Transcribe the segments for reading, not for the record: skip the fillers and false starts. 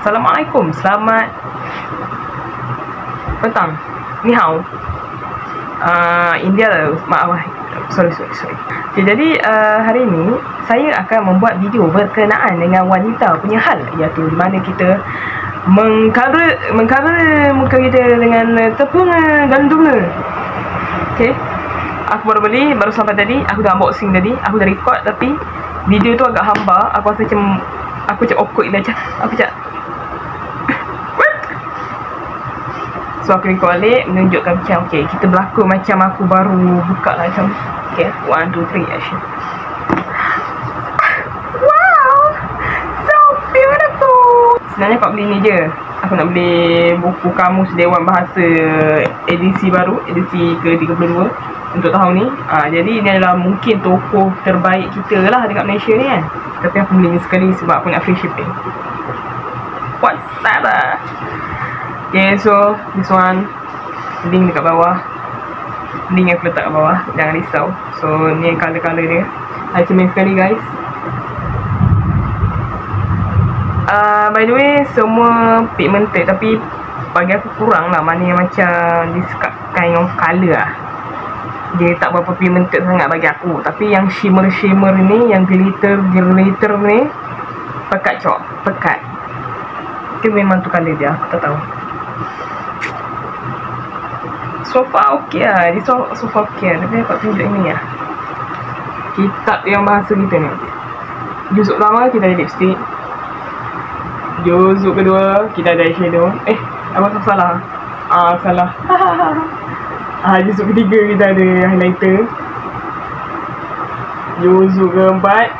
Assalamualaikum, selamat petang. Ni hao. India lah, maaf. Sorry. Okay, jadi hari ini saya akan membuat video berkenaan dengan wanita punya hal, iaitu di mana kita mengcover muka kita dengan tepung gandum. Okay, aku baru sampai tadi. Aku dah unboxing tadi. Aku dah record, tapi video tu agak hambar. Aku rasa macam awkward lah. Aku so aku record balik, menunjukkan macam okay, kita berlakon macam aku baru buka lah macam okay, 1, 2, 3 action. Wow, so beautiful. Sebenarnya aku beli ni je. Aku nak beli buku Kamus Dewan Bahasa edisi baru, edisi ke-32 untuk tahun ni. Jadi ini adalah mungkin toko terbaik kita lah dekat Malaysia ni kan. Tapi aku beli ni sekali sebab aku nak free shipping. What's that? Okay, so this one link dekat bawah. Link aku letak kat bawah, jangan risau. So ni color-color dia. Cermin sekali guys. By the way, semua pigmented, tapi bagi aku kurang lah mana yang macam this kind of color lah. Dia tak berapa pigmented sangat bagi aku. Tapi yang shimmer ni, yang glitter ni, pekat. Itu memang tu color dia, aku tak tahu. So far okey lah. Dia so far okey lah. Tapi aku tunjuk ini lah, kitab yang bahasa kita ni. Juzuk pertama kita ada lipstick. Juzuk kedua kita ada eyeshadow. Apa salah? Salah. Juzuk ketiga kita ada highlighter. Juzuk keempat,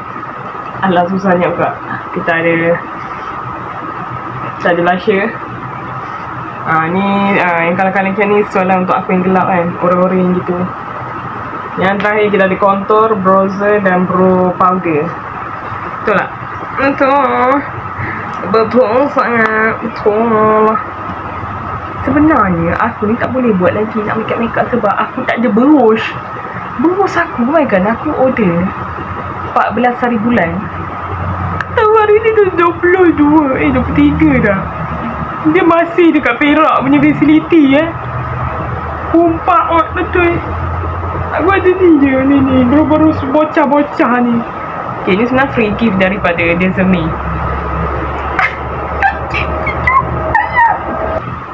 alah susahnya pula. Kita ada blusher. Ni yang kalau-kalau macam ni soalan untuk aku yang gelap kan, orang-orang gitu. Yang terakhir kita ada contour, bronzer dan brow powder. Betul tak? Betul sangat. Betul. Sebenarnya aku ni tak boleh buat lagi nak make up sebab aku tak ada brush. Brush aku, oh my god, aku order 14 hari bulan. Tahu hari ni dah 23 dah. Dia masih dekat Perak punya facility Kumpak betul. Aku ada ni je. Ni baru bocah-bocah ni. Okay, ni sebenarnya free gift daripada Desiree.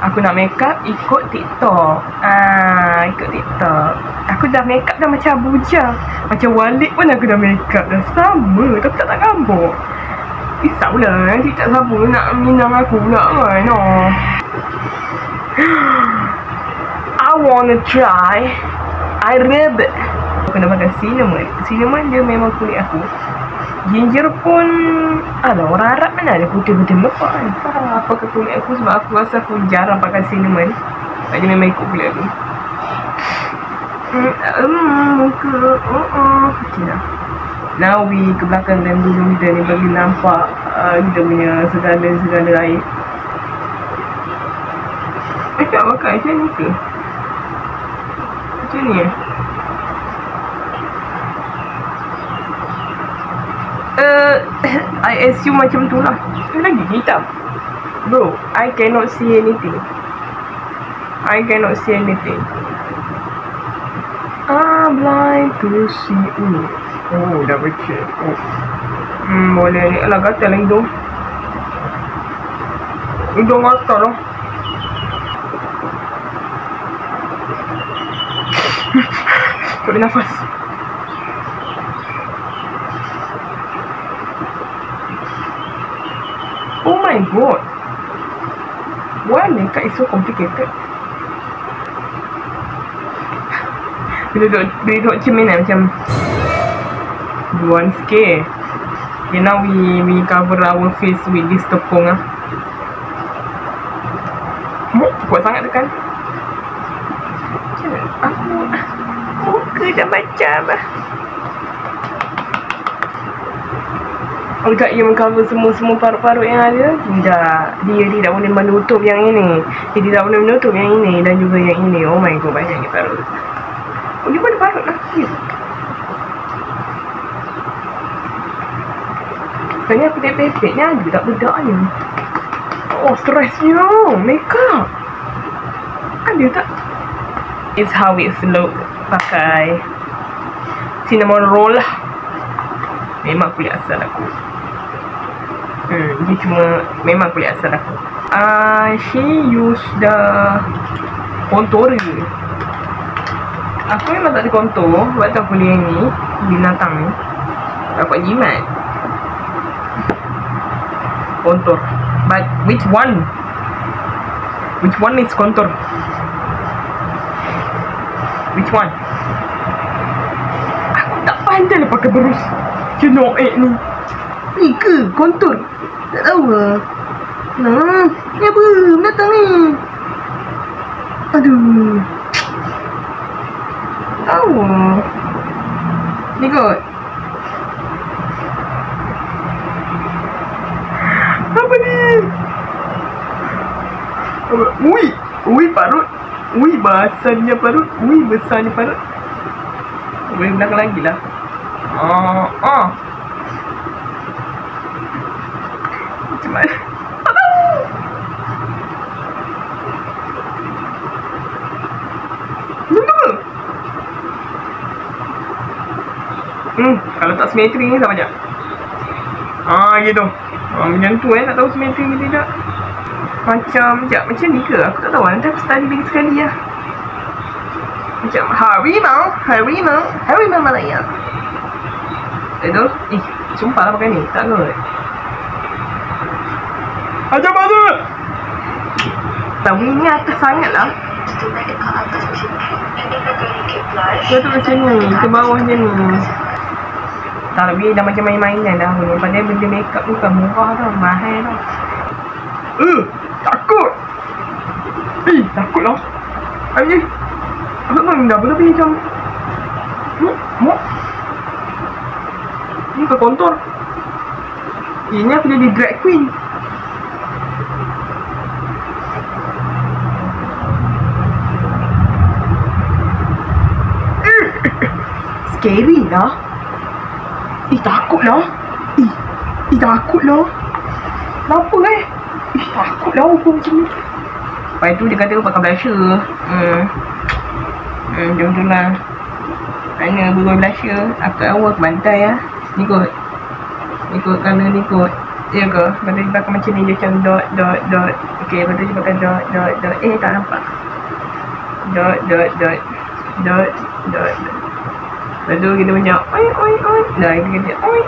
Aku nak make up ikut TikTok. Ikut TikTok. Aku dah make up dah macam Abuja. Macam Walid pun aku dah make up dah sama, tapi tak gambar. Risaulah, nanti tak siapa nak minang aku pula kan. I wanna try I rib. Aku nak pakai cinnamon dia memang kulit aku. Ginger pun orang Arab mana ada putih-putih melepak kan. Apa ke kulit aku, sebab aku rasa aku jarang pakai cinnamon. Sebab dia memang ikut kulit aku. Muka kecil lah. Now we ke belakang dan dulu kita ni bagi nampak kita punya segala air. Tak pakai macam ni ke? Macam ni I assume macam tu lah. Lagi hitam. Bro, I cannot see anything. Blind to see. Dah becek. Boleh ni. Alah, gatal lah hidung. Hidung gatal lah. Tak boleh nafas. Oh my god. Why makeup is so complicated? Bila duduk cermin macam buan sikit. Okay, now we cover our face with this tepung kuat sangat tekan. Macam mana? Aku muka dah macam agak ia mengcover semua parut-parut yang ada. Dia tidak boleh menutup yang ini. Dia tidak boleh menutup yang ini dan juga yang ini. Oh my god, banyaknya parut. Dia mana parut lah. Sebenarnya aku tengok pepek ni ada tak bedaknya. Oh, stresnya makeup. Ada tak? It's how it look. Pakai cinnamon roll lah. Memang kulit asal aku. Dia cuma memang kulit asal aku. She use the contour. Aku memang tak ada contour. Waktu aku kuliah ni, binatang ni dapat jimat contour. But which one? Which one is contour? Which one? Aku tak pandai lah pakai berus Kenoek ni. Ni ke kontur? Tak tahu lah. Nah, ni apa? Binatang ni. Aduh. Tahu lah. Ni kot. Apa ni? Ui. Ui parut. Ui basahnya parut. Ui besarnya parut. Boleh belakang lagi lah. Macam mana? Kalau tak simetri ni sama je. Gitu. Macam tu tak tahu simetri ke tidak. Macam ni ke? Aku tak tahu. Nanti aku study lagi sekali lah. Macam harimau Malaya. Itu, sumpah lah pakai ni. Tak kot. Macam mana? Tapi ni atas sangat lah. Dia tu macam ni. Ke bawah je ni. Tak lebih dah macam main-mainan dah ni. Padahal benda makeup tu bukan murah tau. Mahal tau. Takut. Takut lah. Ayuh. Aku tak tahu dah berlebih macam ni ke kontor. Ini aku jadi drag queen. Scary lah. Takut lah. Takut lah. Kenapa takut lah aku macam ni. Lepas tu dia kata aku pakai blusher. Macam tu lah. Mana berguna blusher. Aku awal aku bantai lah. Ni kot colour ni kot. Ya ke? Lepas tu dia pakai macam ni. Dia macam dot. Okay, lepas tu dia pakai dot. Tak nampak. Dot. Lepas tu kita macam oi. Dah kita kata oi.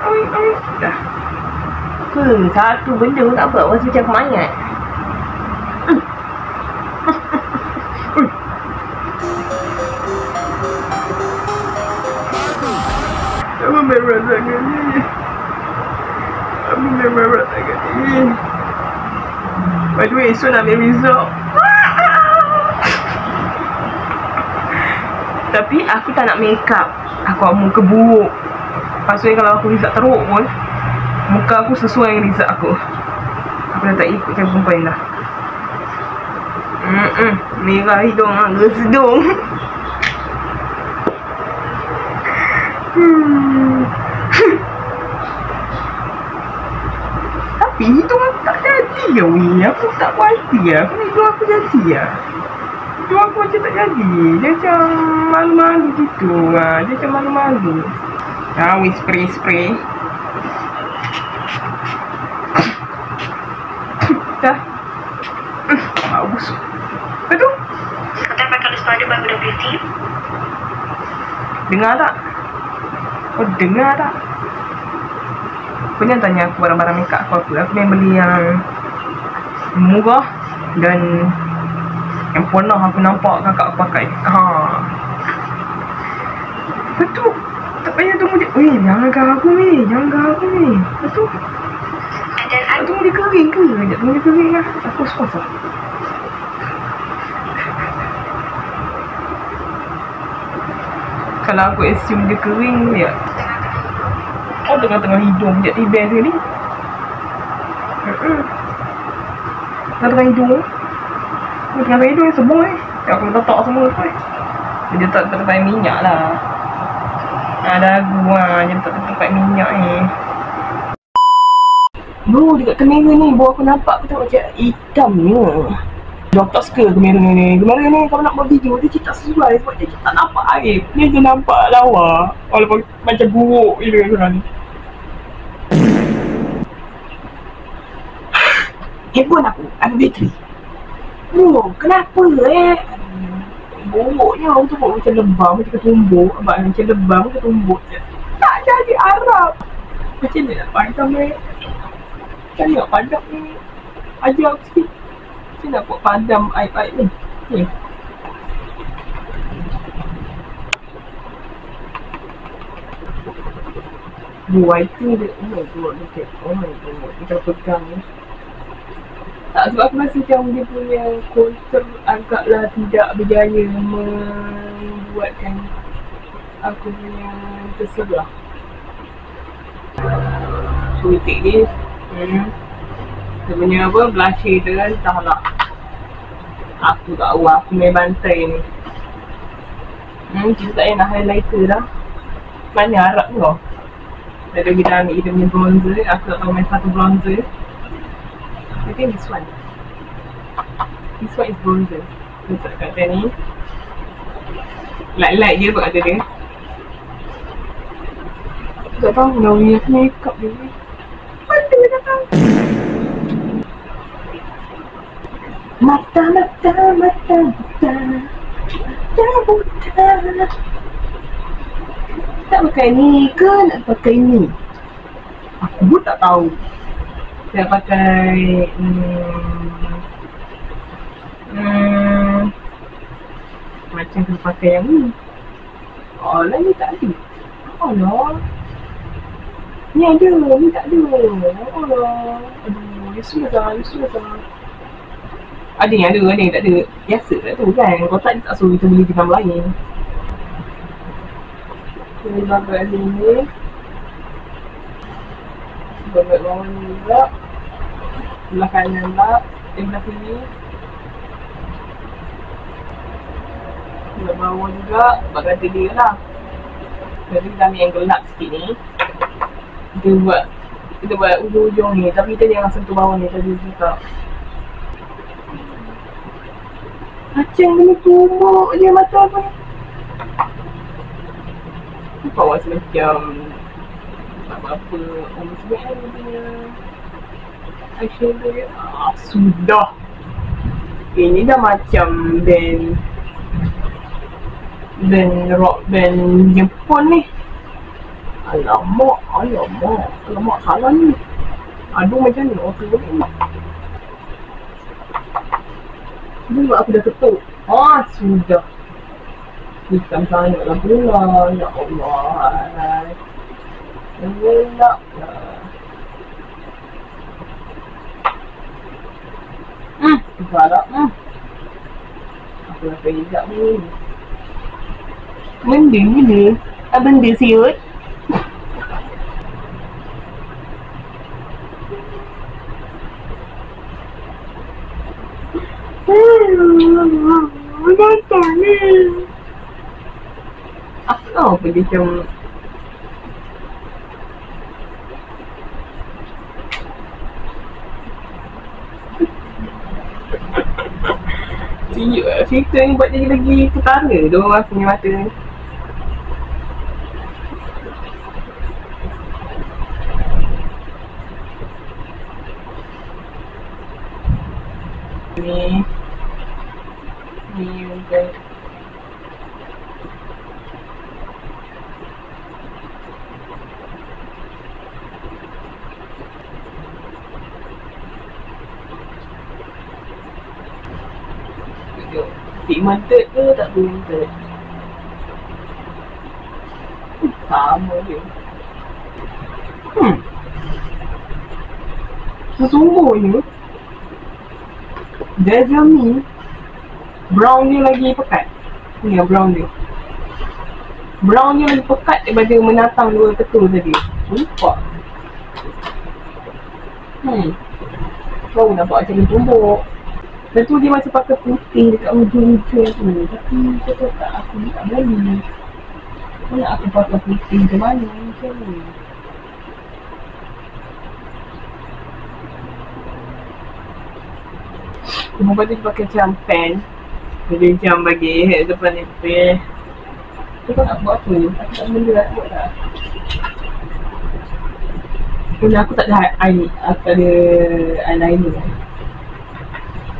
Dah. Satu benda pun tak apa. Rasa macam kemangat. Apa merah sangat ni? By the way, esok nak ambil result. Tapi aku tak nak makeup. Aku muka buruk. Pasal kalau aku result teruk pun, muka aku sesuai dengan result aku. Aku dah tak ikut macam perempuan dah. Merah hidung lah, gesedung. Tapi hidung aku tak jadi ya weh. Aku tak puas hati lah. Aku ni hidung aku jadi lah. Hidung aku macam tak jadi. Dia macam malu-malu gitu. Dia macam malu-malu. We spray. Dah. Bau busuk. Aduh. Sekarang pakai Luspada by Huda Beauty. Dengar tak? Kau dengar tak? Kau jangan tanya aku barang-barang makeup aku apa. Aku memang beli yang murah dan yang pernah aku nampak kakak aku pakai. Betul. Tak payah tunggu dia. Jangan gagu ni. Betul. Tak tunggu dia kering ke? Sekejap tunggu dia kering lah. Aku puas lah. Kalau aku assume dia kering dia. Tengah-tengah hidung. Sekejap tibel sekali. Tengah-tengah hidung. Tengah-tengah hidung yang semua aku letak semua tu Dia tak tempat minyak lah. Dagu lah. Dia tak tempat minyak ni. No, dekat kamera ni baru aku nampak, aku tengok macam hitamnya. Dia tak suka kamera ni. Kamera ni kalau nak buat video dia tak sesuai sebab dia tak nampak air. Dia je nampak lawa. Walaupun macam buruk gila sekarang ni. Handphone aku ada bateri. Oh, kenapa buruknya aku tengok macam lebam, macam ketumbuk. Macam lebam, ketumbuk je. Tak jadi Arab. Macam mana nak padam Macam mana nak padam ni? Ajar aku sikit. Macam mana nak buat padam air-air ni? Ni. White dia. Oh my god. Oh my god. Dia kalau pegang ni. Tak, sebab aku rasa macam dia punya konser agaklah tidak berjaya membuatkan aku punya terserah. So we take this. Dia punya apa, blusher tu kan, tak nak. Aku tak tahu, aku main bantai ni. Kita tak payah nak highlighter dah. Mana harap kau? Dah kita ambil kita punya bronzer. Aku tak tahu main satu bronzer. I think this one. This one is bronzer. Letak kat atas ni. Light-light je buat kata dia. Aku tak tahu dah punya makeup dia ni. Mana dia datang? Mata buta. Tak pakai ni ke nak pakai ni? Aku pun tak tahu. Saya pakai macam tu pakai yang ni. Oh lah, ni tak ada. Oh lah, ni ada, ni tak ada. Oh lah, aduh, susah. Ada yang tak ada. Biasa lah tu kan. Kalau tak, dia tak suruh kita beli gambar lain. Kita bagai sini. Bagai bawah ni juga. Sebelah kanan pula. Sebelah sini. Sebelah bawah juga. Sebab kata dia lah. Jadi kita ambil yang gelap sikit ni. Kita buat ujung-ujung ni. Tapi kita jangan sentuh bawah ni. Tadi kita macam ni tumbuk je mata aku ni. Nampak rasa macam tak apa-apa. Orang sebenarnya dia punya eyeshadow dia. Sudah. Ini dah macam band rock band Jepun ni. Alamak salah ni. Aduh, macam ni orang tu ni. Ini buat aku dah ketuk. Sudah. Hitam sangat lah pula. Ya Allah. Gelap lah. Galak. Aku rasa hijab ni. Benda. Benda siut. Gatal ni. Aku tahu apa dia macam siut lah. Cerita ni buat jadi lagi ketara tu aku punya mata ni. Ni bukan. Pigmented ke tak pigmented? Sama je. Sesungguhnya Dazzle ni brown dia lagi pekat. Ni yang brown dia. Brown dia lagi pekat daripada menatang dua ketul tadi. Nampak? Kau nampak macam ni tumbuk. Dan tu dia macam pakai putih dekat ujung-ujung tu. Tapi dia cakap aku ni tak boleh. Kau nak aku pakai putih macam mana macam ni? Lepas tu dia pakai macam pen. Dia macam bagi head depan ni. Tu kau nak buat apa? Aku tak benda nak buat tak? Aku tak ada aku tak ada eyeliner.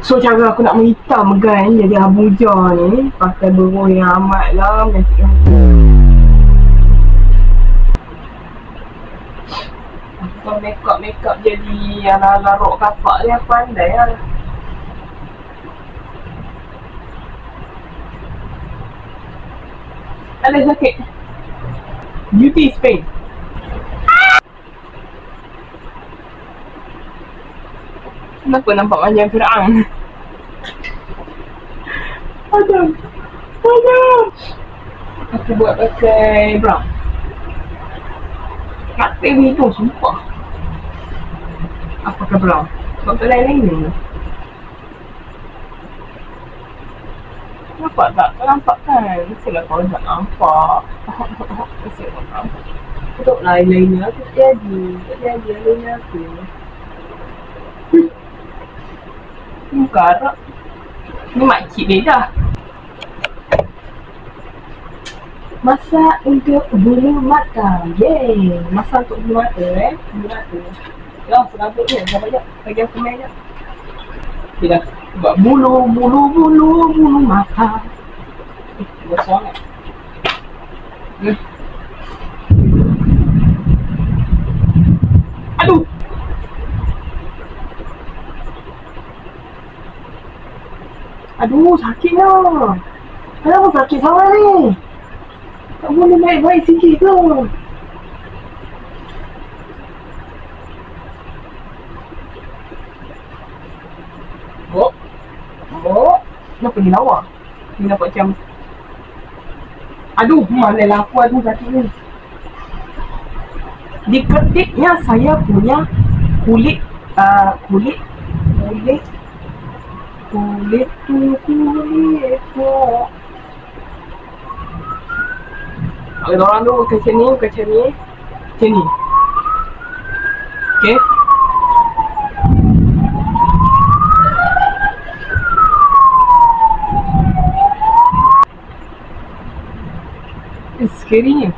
So cara aku nak menghitam kan jadi Abuja ni pakai beruang yang amat lah menyakitkan aku. Kalau makeup jadi ala-ala rok kapak ni aku pandai lah. Ada sakit. Beauty is pain. Kenapa nampak macam Fir'aun? Adam. Aku buat pakai brown. Rata hidung sumpah. Aku pakai brown. Sebab tak ada lain ni. Nampak tak? Kau nampak kan? Mestilah kau tak nampak. Mestilah kau nampak. Untuk eyeliner aku tak jadi. Tak jadi eyeliner aku. Ni garap. Ni makcik dia dah. Masak untuk bulu mata. Yeay. Masak untuk bulu mata bulu mata. Ya, serabut ni. Sampai jap. Bagi aku main jap. Okay dah. Buat bulu mata. Besar kan? Aduh. Aduh, sakitnya. Kenapa sakit sangat ni? Tak boleh baik-baik sikit ke? Kenapa ni lawa? Ni nampak macam... Aduh, mana lah aku aduh sakit ni. Di ketiknya saya punya kulit Kalau orang tu macam ni Macam ni. Okay. Scary-nya.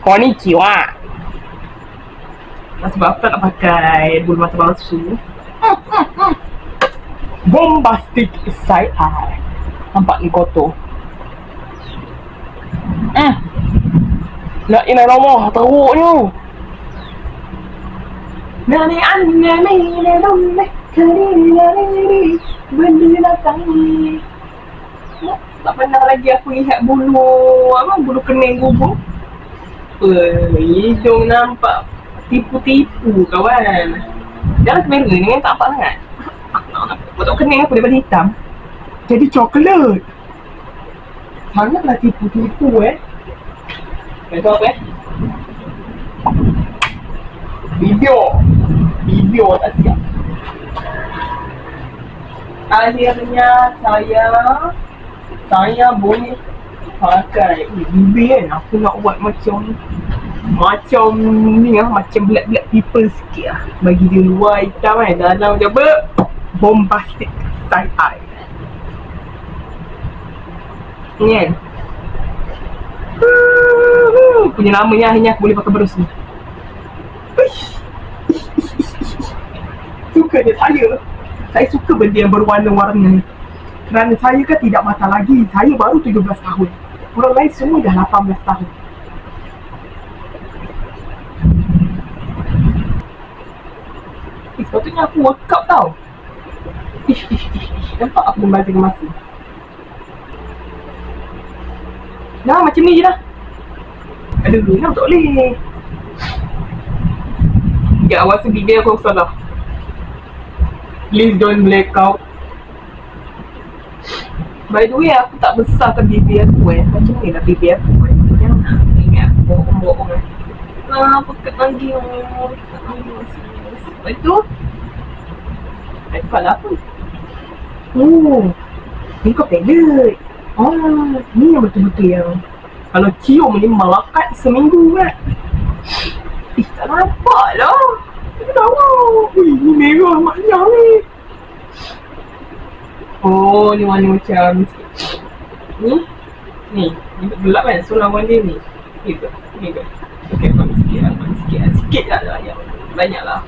Konnichiwa. Sebab aku tak nak pakai bulu mata palsu. Bombastic side eye. Nampak ni kotor. La ilaha illallah, teruknya. Nani annami ladumme kadiri benda datang ni. Tak pernah lagi aku lihat bulu kening gubuk. Hidung nampak tipu-tipu kawan. Jangan kamera ni kan tak nampak sangat. Betul kening aku daripada hitam jadi coklat. Sangatlah tipu-tipu Itu apa Video tak siap. Akhirnya saya boleh pakai bibir kan. Aku nak buat macam ni lah, macam black people sikit lah. Bagi dia luar hitam kan, dalam macam bombastic side eye. Ni kan punya namanya akhirnya aku boleh pakai berus ni. Suka dia saya suka benda yang berwarna-warna. Kerana saya kan tidak mata lagi. Saya baru 17 tahun. Orang lain semua dah 18 tahun. Sepatutnya aku workout tau. Nampak aku membazir masa. Dah macam ni je dah. Aduh, nak tak boleh. Sekejap, awas bibir aku salah. Please don't black out. By the way, aku tak besarkan bibir aku macam ni lah bibir aku Jangan ingat bohong-bohong pekat lagi Lepas tu Lepas apa? Ni kau pelet. Ni yang betul-betul yang kalau cium ni melekat seminggu kan. Tak nampak lah. lawa. Ui, ni merah maknya ni. Oh, ni warna macam ni. Ni gelap kan? So lawan dia ni. Ni ke? Ni ke? Okay, ambil sikit lah. Sikit lah ya. Banyak lah.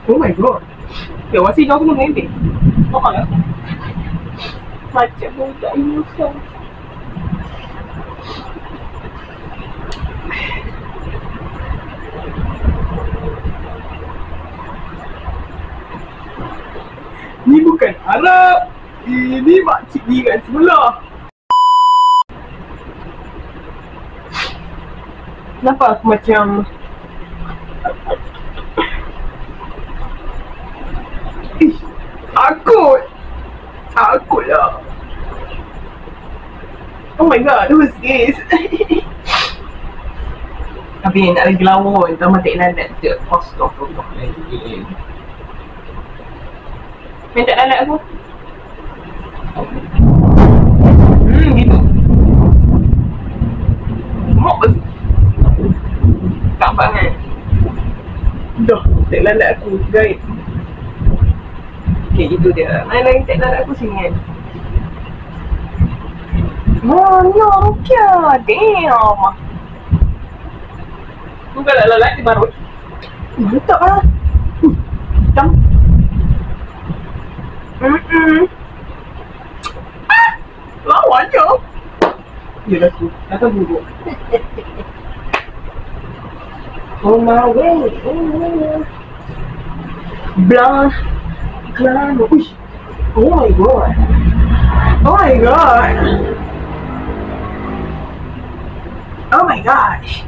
Oh my god. Ya, wasi kau kena merinding. Faham tak? Macam budak innocent. Ni bukan Arab. Ini makcik ni kat sebelah. Kenapa aku macam Takut lah. Oh my god, who's this? Tapi nak lagi lawa, entah mati lalat je. Astagfirullah lagi. Minta lalat aku. Gitu. Mak tak nampak kan? Dah, tak lalat aku, guys. Okay, itu dia. Lain-lain tak lalat aku sini kan? Mana Rukia? Damn. Bukan lalat di baru. Mantap lah. Hitam. Lawan je. Yelah tu, takkan buruk. On my way. Blanc. Glamour. Uish. Oh my god. Oh my god. Oh my gosh.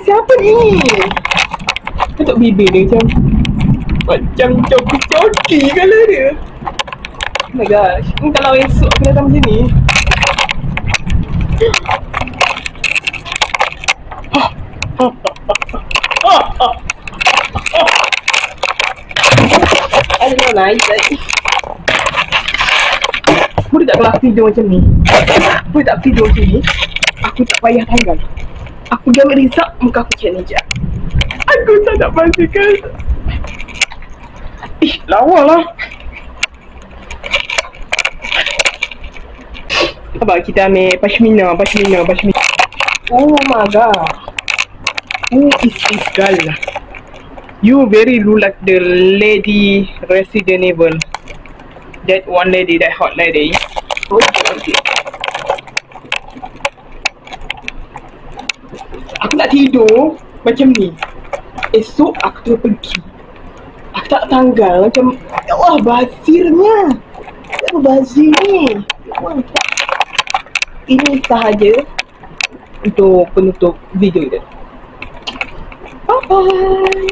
Siapa ni? Ketuk bibir dia macam coki-coki kala dia. Oh my gosh. Kalau esok aku datang macam ni. I don't know lah, boleh tak kalau aku tidur macam ni? Boleh tak tidur macam ni? Aku tak payah tanggal. Aku jangan risau muka aku macam ni je. Aku tak nak pastikan. Lawa lah. Apa kita ambil pashmina. Oh my god. Who is this girl? You very look like the lady Resident Evil. That one lady, that hot lady. Okay. Aku nak tidur macam ni. Esok aku terus pergi. Aku tak tanggal macam, ya Allah, bazirnya. Apa bazir ni? Ini sahaja untuk penutup video ini. Bye bye.